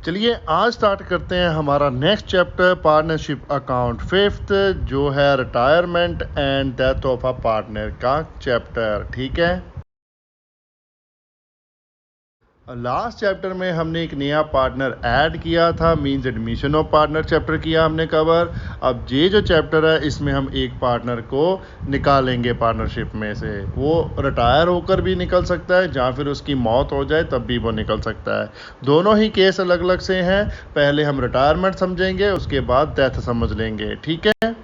चलिए आज स्टार्ट करते हैं हमारा next chapter partnership account fifth जो है retirement and death of a partner का चैप्टर। ठीक है, लास्ट चैप्टर में हमने एक नया पार्टनर ऐड किया था, means admission of partner chapter किया हमने कवर। अब ये जो चैप्टर है इसमें हम एक पार्टनर को निकालेंगे पार्टनरशिप में से। वो रिटायर होकर भी निकल सकता है या फिर उसकी मौत हो जाए तब भी वो निकल सकता है। दोनों ही केस अलग अलग से हैं। पहले हम रिटायरमेंट समझेंगे, उसके बाद डेथ समझ लेंगे। ठीक है,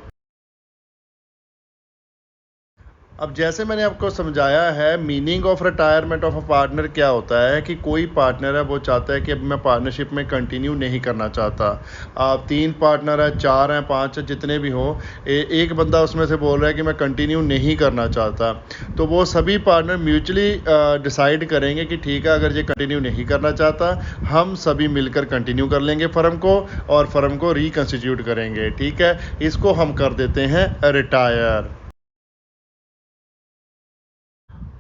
अब जैसे मैंने आपको समझाया है meaning of retirement of a partner क्या होता है कि कोई पार्टनर है वो चाहता है कि अब मैं पार्टनरशिप में कंटिन्यू नहीं करना चाहता। आप 3 पार्टनर है, 4 हैं, 5 हैं, जितने भी हों, एक बंदा उसमें से बोल रहा है कि मैं कंटिन्यू नहीं करना चाहता, तो वो सभी पार्टनर म्यूचुअली डिसाइड करेंगे कि ठीक है, अगर ये कंटिन्यू नहीं करना चाहता हम सभी मिलकर कंटिन्यू कर लेंगे फर्म को और फर्म को रिकन्स्टिट्यूट करेंगे। ठीक है, इसको हम कर देते हैं रिटायर।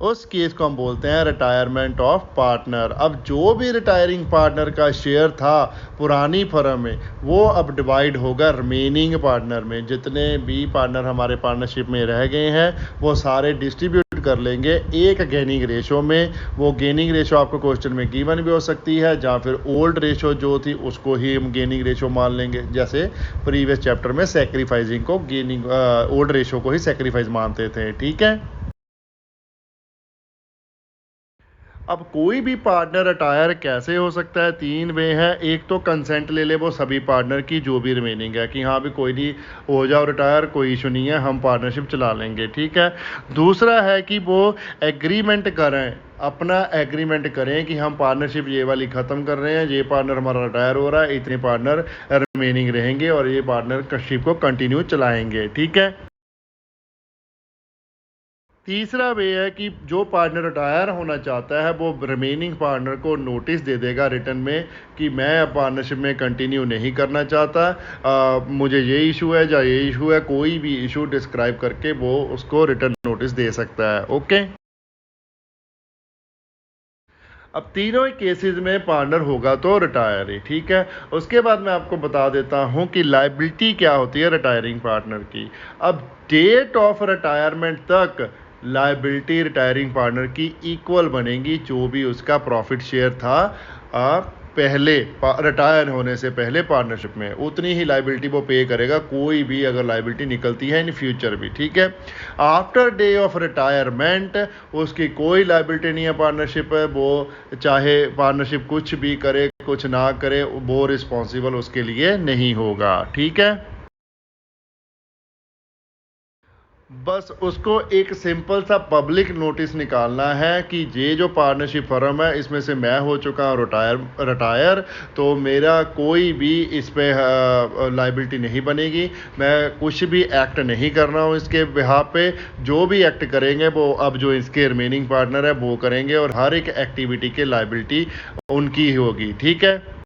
उस केस को हम बोलते हैं रिटायरमेंट ऑफ पार्टनर। अब जो भी रिटायरिंग पार्टनर का शेयर था पुरानी फर्म में वो अब डिवाइड होगा रिमेनिंग पार्टनर में। जितने भी पार्टनर हमारे पार्टनरशिप में रह गए हैं वो सारे डिस्ट्रीब्यूट कर लेंगे एक गेनिंग रेशो में। वो गेनिंग रेशो आपको क्वेश्चन में गिवन भी हो सकती है या फिर ओल्ड रेशो जो थी उसको ही हम गेनिंग रेशो मान लेंगे, जैसे प्रीवियस चैप्टर में सेक्रीफाइसिंग को गेनिंग ओल्ड रेशो को ही सेक्रीफाइस मानते थे। ठीक है, अब कोई भी पार्टनर रिटायर कैसे हो सकता है? 3 वे हैं। एक तो कंसेंट ले ले वो सभी पार्टनर की जो भी रिमेनिंग है कि हाँ भी कोई नहीं, हो जाओ रिटायर, कोई इशू नहीं है, हम पार्टनरशिप चला लेंगे। ठीक है, दूसरा है कि वो एग्रीमेंट करें, अपना एग्रीमेंट करें कि हम पार्टनरशिप ये वाली ख़त्म कर रहे हैं, ये पार्टनर हमारा रिटायर हो रहा है, इतने पार्टनर रिमेनिंग रहेंगे और ये पार्टनरशिप को कंटिन्यू चलाएंगे। ठीक है, तीसरा वे है कि जो पार्टनर रिटायर होना चाहता है वो रिमेनिंग पार्टनर को नोटिस दे देगा रिटर्न में कि मैं अब पार्टनरशिप में कंटिन्यू नहीं करना चाहता, मुझे ये इशू है या ये इशू है, कोई भी इशू डिस्क्राइब करके वो उसको रिटर्न नोटिस दे सकता है। ओके, अब तीनों ही केसेस में पार्टनर होगा तो रिटायर ही। ठीक है, उसके बाद मैं आपको बता देता हूँ कि लाइबिलिटी क्या होती है रिटायरिंग पार्टनर की। अब डेट ऑफ रिटायरमेंट तक लाइबिलिटी रिटायरिंग पार्टनर की इक्वल बनेगी जो भी उसका प्रॉफिट शेयर था पहले रिटायर होने से पहले पार्टनरशिप में, उतनी ही लाइबिलिटी वो पे करेगा, कोई भी अगर लाइबिलिटी निकलती है इन फ्यूचर भी। ठीक है, आफ्टर डे ऑफ रिटायरमेंट उसकी कोई लाइबिलिटी नहीं है पार्टनरशिप है, वो चाहे पार्टनरशिप कुछ भी करे कुछ ना करे वो रिस्पॉन्सिबल उसके लिए नहीं होगा। ठीक है, बस उसको एक सिंपल सा पब्लिक नोटिस निकालना है कि ये जो पार्टनरशिप फर्म है इसमें से मैं हो चुका हूँ रिटायर, तो मेरा कोई भी इस पे लाइबिलिटी नहीं बनेगी, मैं कुछ भी एक्ट नहीं कर रहा हूँ इसके बिहाफ पे। जो भी एक्ट करेंगे वो अब जो इसके रिमेनिंग पार्टनर है वो करेंगे और हर एक एक्टिविटी के लाइबिलिटी उनकी ही होगी। ठीक है,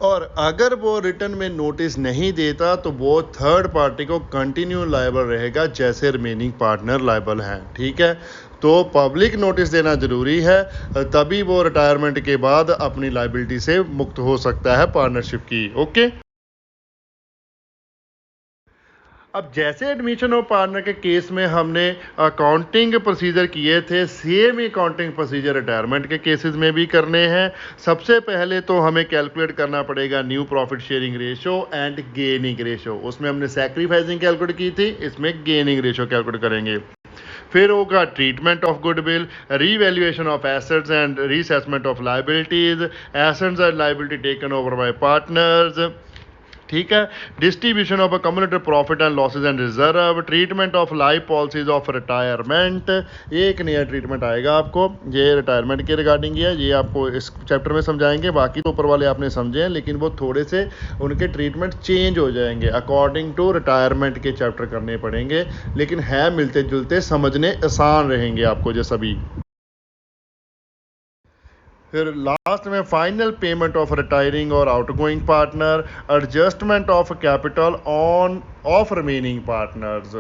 और अगर वो रिटर्न में नोटिस नहीं देता तो वो थर्ड पार्टी को कंटिन्यू लायबल रहेगा जैसे रिमेनिंग पार्टनर लायबल हैं। ठीक है, तो पब्लिक नोटिस देना ज़रूरी है, तभी वो रिटायरमेंट के बाद अपनी लायबिलिटी से मुक्त हो सकता है पार्टनरशिप की। ओके, अब जैसे एडमिशन ऑफ पार्टनर के केस में हमने अकाउंटिंग प्रोसीजर किए थे, सेम अकाउंटिंग प्रोसीजर रिटायरमेंट के केसेस में भी करने हैं। सबसे पहले तो हमें कैलकुलेट करना पड़ेगा new profit sharing ratio and gaining ratio. उसमें हमने सैक्रिफाइसिंग कैलकुलेट की थी, इसमें गेनिंग रेशो कैलकुलेट करेंगे। फिर होगा treatment of goodwill, revaluation of assets and reassessment of liabilities, assets and liability taken over by partners. ठीक है, distribution of a cumulative profit and losses and reserve, treatment of life policies of retirement. एक नया treatment आएगा आपको, ये retirement के regarding है, ये आपको इस चैप्टर में समझाएंगे। बाकी तो ऊपर वाले आपने समझे हैं लेकिन वो थोड़े से उनके ट्रीटमेंट चेंज हो जाएंगे, अकॉर्डिंग टू रिटायरमेंट के चैप्टर करने पड़ेंगे, लेकिन है मिलते जुलते, समझने आसान रहेंगे आपको जो सभी। फिर लास्ट में फाइनल पेमेंट ऑफ रिटायरिंग और outgoing partner, adjustment of capital on off remaining partners.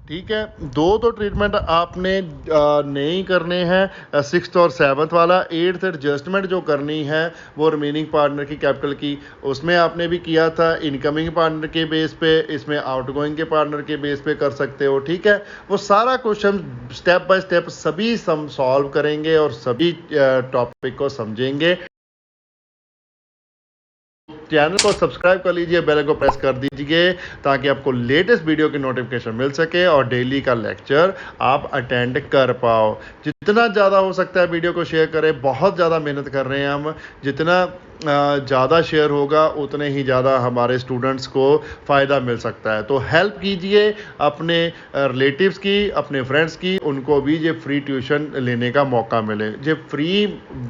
ठीक है, दो तो ट्रीटमेंट आपने नहीं करने हैं, सिक्स्थ और सेवन्थ वाला। एट्थ एडजस्टमेंट जो करनी है वो रिमेनिंग पार्टनर की कैपिटल की, उसमें आपने भी किया था इनकमिंग पार्टनर के बेस पे, इसमें आउटगोइंग के पार्टनर के बेस पे कर सकते हो। ठीक है, वो सारा क्वेश्चन स्टेप बाय स्टेप सभी सॉल्व करेंगे और सभी टॉपिक को समझेंगे। चैनल को सब्सक्राइब कर लीजिए, बेल को प्रेस कर दीजिए ताकि आपको लेटेस्ट वीडियो की नोटिफिकेशन मिल सके और डेली का लेक्चर आप अटेंड कर पाओ। जितना ज़्यादा हो सकता है वीडियो को शेयर करें, बहुत ज़्यादा मेहनत कर रहे हैं हम। जितना ज़्यादा शेयर होगा उतने ही ज़्यादा हमारे स्टूडेंट्स को फ़ायदा मिल सकता है। तो हेल्प कीजिए अपने रिलेटिव्स की, अपने फ्रेंड्स की, उनको भी ये फ्री ट्यूशन लेने का मौका मिले। ये फ्री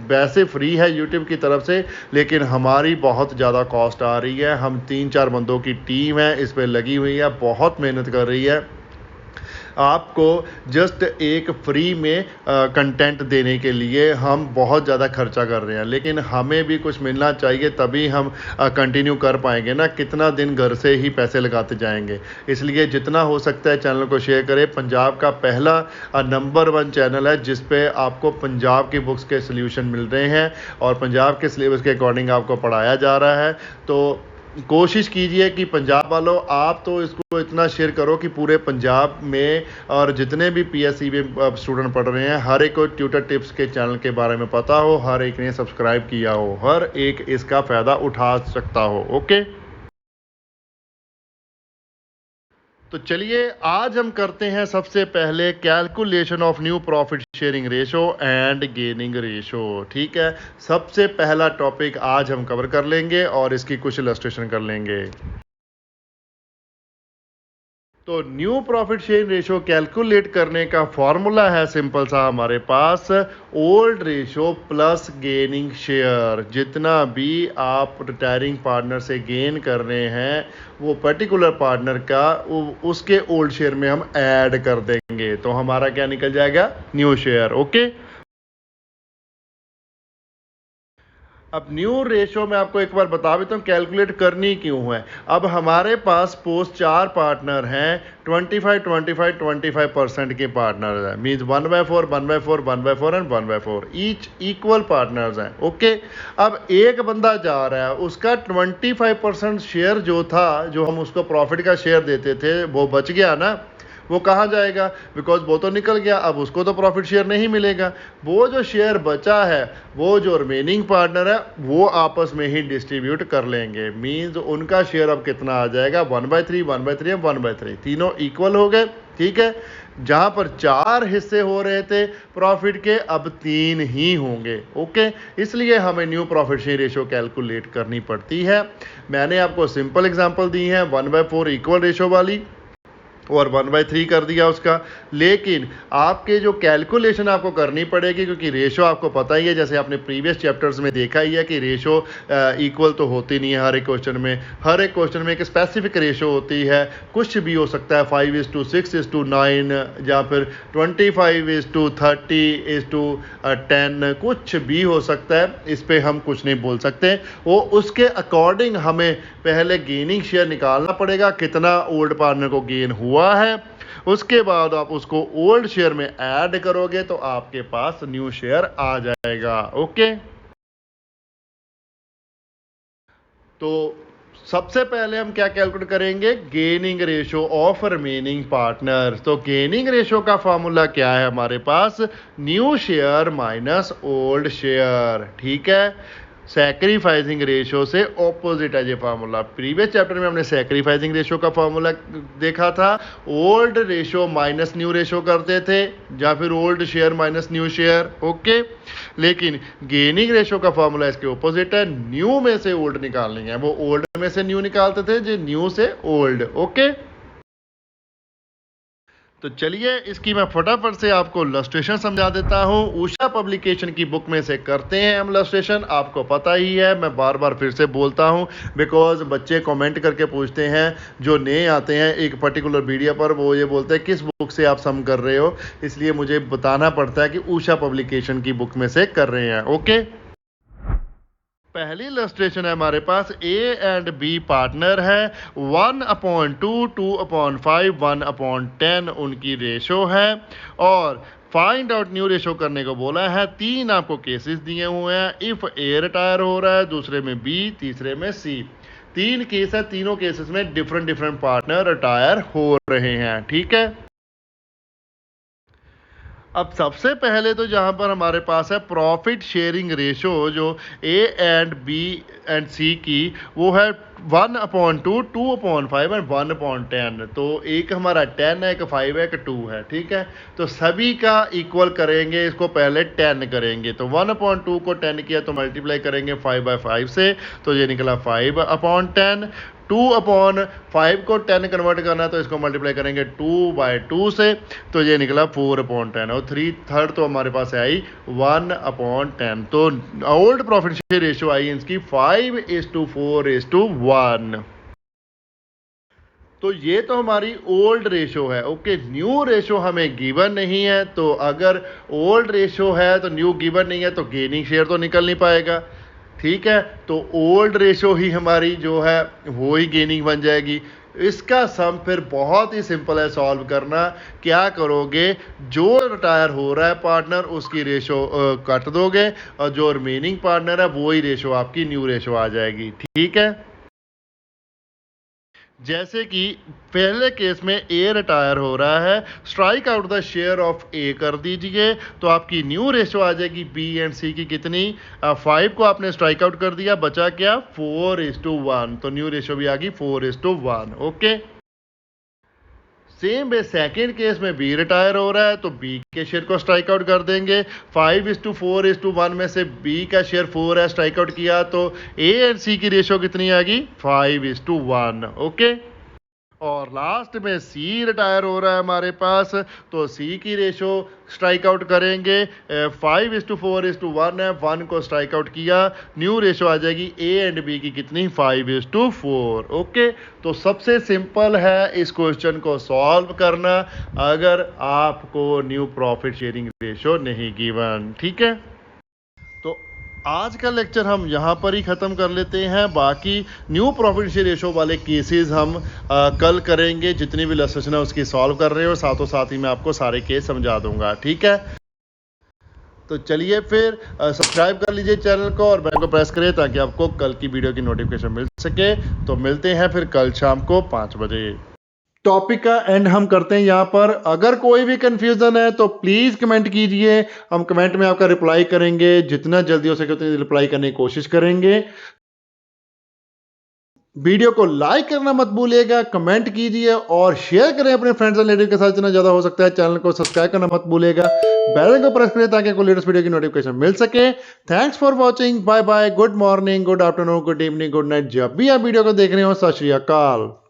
वैसे फ्री है यूट्यूब की तरफ से, लेकिन हमारी बहुत ज़्यादा कॉस्ट आ रही है। हम 3-4 बंदों की टीम है इस पर लगी हुई है, बहुत मेहनत कर रही है आपको जस्ट एक फ्री में कंटेंट देने के लिए। हम बहुत ज़्यादा खर्चा कर रहे हैं, लेकिन हमें भी कुछ मिलना चाहिए, तभी हम कंटिन्यू कर पाएंगे ना। कितना दिन घर से ही पैसे लगाते जाएंगे। इसलिए जितना हो सकता है चैनल को शेयर करें। पंजाब का पहला नंबर 1 चैनल है जिस पे आपको पंजाब की बुक्स के सोल्यूशन मिल रहे हैं और पंजाब के सिलेबस के अकॉर्डिंग आपको पढ़ाया जा रहा है। तो कोशिश कीजिए कि पंजाब वालों आप तो इसको इतना शेयर करो कि पूरे पंजाब में और जितने भी पीएससी में स्टूडेंट पढ़ रहे हैं, हर एक को ट्यूटर टिप्स के चैनल के बारे में पता हो, हर एक ने सब्सक्राइब किया हो, हर एक इसका फ़ायदा उठा सकता हो। ओके, तो चलिए आज हम करते हैं सबसे पहले calculation of new profit sharing ratio and gaining ratio. ठीक है, सबसे पहला टॉपिक आज हम कवर कर लेंगे और इसकी कुछ इलस्ट्रेशन कर लेंगे। तो new profit sharing ratio calculate करने का फॉर्मूला है सिंपल सा हमारे पास, old ratio plus gaining share. जितना भी आप रिटायरिंग पार्टनर से गेन कर रहे हैं वो पर्टिकुलर पार्टनर का उसके ओल्ड शेयर में हम ऐड कर देंगे, तो हमारा क्या निकल जाएगा, न्यू शेयर। ओके, अब न्यू रेशो में आपको एक बार बता देता हूँ कैलकुलेट करनी क्यों है। अब हमारे पास पोस्ट 4 पार्टनर हैं, 25-25-25% के पार्टनर हैं, means 1/4 1/4 1/4 and 1/4 each equal partners हैं। ओके, अब एक बंदा जा रहा है, उसका 25% शेयर जो था, जो हम उसको प्रॉफिट का शेयर देते थे, वो बच गया ना। वो कहाँ जाएगा, बिकॉज वो तो निकल गया, अब उसको तो प्रॉफिट शेयर नहीं मिलेगा। वो जो शेयर बचा है वो जो रिमेनिंग पार्टनर है वो आपस में ही डिस्ट्रीब्यूट कर लेंगे। मींस उनका शेयर अब कितना आ जाएगा, 1/3 1/3 और 1/3, तीनों इक्वल हो गए। ठीक है, जहां पर 4 हिस्से हो रहे थे प्रॉफिट के, अब 3 ही होंगे। ओके, इसलिए हमें new profit share ratio calculate करनी पड़ती है। मैंने आपको सिंपल एग्जांपल दी है 1/4 इक्वल रेशो वाली और 1/3 कर दिया उसका। लेकिन आपके जो कैलकुलेशन आपको करनी पड़ेगी, क्योंकि रेशो आपको पता ही है, जैसे आपने प्रीवियस चैप्टर्स में देखा ही है कि रेशो इक्वल तो होती नहीं है हर एक क्वेश्चन में। हर एक क्वेश्चन में एक स्पेसिफिक रेशो होती है, कुछ भी हो सकता है 5:6:9 या फिर 25:30:10, कुछ भी हो सकता है। इस पर हम कुछ नहीं बोल सकते। वो उसके अकॉर्डिंग हमें पहले गेनिंग शेयर निकालना पड़ेगा, कितना ओल्ड पार्टनर को गेन हुआ है। उसके बाद आप उसको ओल्ड शेयर में ऐड करोगे तो आपके पास न्यू शेयर आ जाएगा। ओके, तो सबसे पहले हम क्या कैलकुलेट करेंगे, gaining ratio of remaining partner. तो गेनिंग रेशो का फॉर्मूला क्या है हमारे पास, new share minus old share. ठीक है, सैक्रिफाइसिंग रेशो से ऑपोजिट है ये फार्मूला। प्रीवियस चैप्टर में हमने सैक्रिफाइसिंग रेशो का फार्मूला देखा था, old ratio minus new ratio करते थे या फिर old share minus new share. Okay, लेकिन गेनिंग रेशो का फार्मूला इसके ऑपोजिट है, न्यू में से ओल्ड निकालनी है। वो ओल्ड में से न्यू निकालते थे, जो न्यू से ओल्ड। ओके, तो चलिए इसकी मैं फटाफट से आपको इलस्ट्रेशन समझा देता हूँ। उषा पब्लिकेशन की बुक में से करते हैं हम इलस्ट्रेशन। आपको पता ही है, मैं बार बार फिर से बोलता हूँ, बिकॉज बच्चे कमेंट करके पूछते हैं, जो नए आते हैं एक पर्टिकुलर वीडियो पर, वो ये बोलते हैं किस बुक से आप सम कर रहे हो, इसलिए मुझे बताना पड़ता है कि उषा पब्लिकेशन की बुक में से कर रहे हैं। ओके, पहली इलस्ट्रेशन है हमारे पास ए एंड बी पार्टनर है 1/2 2/5 1/10 उनकी रेशो है और फाइंड आउट न्यू रेशो करने को बोला है। 3 आपको केसेस दिए हुए हैं। इफ ए रिटायर हो रहा है, दूसरे में बी, तीसरे में सी। 3 केस है, तीनों केसेस में डिफरेंट डिफरेंट पार्टनर रिटायर हो रहे हैं। ठीक है, अब सबसे पहले तो जहां पर हमारे पास है प्रॉफिट शेयरिंग रेशो जो ए एंड बी एंड सी की, वो है 1/2 2/5 एंड 1/10। तो एक हमारा 10 है, एक 5 है, एक 2 है। ठीक है, तो सभी का इक्वल करेंगे, इसको पहले 10 करेंगे। तो 1/2 को 10 किया तो मल्टीप्लाई करेंगे 5/5 से, तो ये निकला 5/10। 2/5 को 10 कन्वर्ट करना है तो इसको मल्टीप्लाई करेंगे 2/2 से, तो ये निकला 4/10 और 3/3 तो हमारे पास आई 1/10। तो ओल्ड प्रॉफिट शेयर रेशियो आई इसकी 5:4:1। तो ये तो हमारी ओल्ड रेशो है। ओके, न्यू रेशो हमें गिवन नहीं है, तो अगर ओल्ड रेशो है तो न्यू गिवन नहीं है तो गेनिंग शेयर तो निकल नहीं पाएगा। ठीक है, तो ओल्ड रेशो ही हमारी जो है वो ही गेनिंग बन जाएगी। इसका सम फिर बहुत ही सिंपल है सॉल्व करना। क्या करोगे, जो रिटायर हो रहा है पार्टनर उसकी रेशो काट दोगे और जो रिमेनिंग पार्टनर है वो ही रेशो आपकी न्यू रेशो आ जाएगी। ठीक है, जैसे कि पहले केस में ए रिटायर हो रहा है, strike out the share of A कर दीजिए, तो आपकी न्यू रेशो आ जाएगी बी एंड सी की कितनी, 5 को आपने स्ट्राइक आउट कर दिया, बचा क्या 4:1। तो न्यू रेशो भी आ गई 4:1। Okay, same way second case में बी रिटायर हो रहा है तो बी के शेयर को स्ट्राइक आउट कर देंगे। 5:4:1 में से बी का शेयर 4 है, स्ट्राइक आउट किया तो ए एंड सी की रेशो कितनी आ गई 5:1। ओके, और लास्ट में सी रिटायर हो रहा है हमारे पास, तो सी की रेशो स्ट्राइक आउट करेंगे। 5:4:1 है, 1 को स्ट्राइक आउट किया, न्यू रेशो आ जाएगी ए एंड बी की कितनी 5:4। ओके, तो सबसे सिंपल है इस क्वेश्चन को सॉल्व करना अगर आपको न्यू प्रॉफिट शेयरिंग रेशो नहीं गिवन। ठीक है, तो आज का लेक्चर हम यहाँ पर ही ख़त्म कर लेते हैं। बाकी न्यू प्रॉफिट शेयर रेशो वाले केसेस हम कल करेंगे। जितनी भी इलस्ट्रेशन है उसकी सॉल्व कर रहे हो, साथों साथ ही मैं आपको सारे केस समझा दूंगा। ठीक है, तो चलिए फिर सब्सक्राइब कर लीजिए चैनल को और बेल को प्रेस करिए ताकि आपको कल की वीडियो की नोटिफिकेशन मिल सके। तो मिलते हैं फिर कल शाम को 5 बजे। टॉपिक का एंड हम करते हैं यहाँ पर। अगर कोई भी कंफ्यूजन है तो प्लीज कमेंट कीजिए, हम कमेंट में आपका रिप्लाई करेंगे। जितना जल्दी हो सके उतनी रिप्लाई करने की कोशिश करेंगे। वीडियो को लाइक करना मत भूलिएगा, कमेंट कीजिए और शेयर करें अपने फ्रेंड्स एंड रिलेटिव के साथ जितना ज्यादा हो सकता है। चैनल को सब्सक्राइब करना मत भूलिएगा, बेल आइकन को प्रेस करें ताकि आपको लेटेस्ट वीडियो की नोटिफिकेशन मिल सके। Thanks for watching, bye bye, good morning, good afternoon, good evening, good night. जब भी आप वीडियो को देख रहे हो, सत श्री अकाल।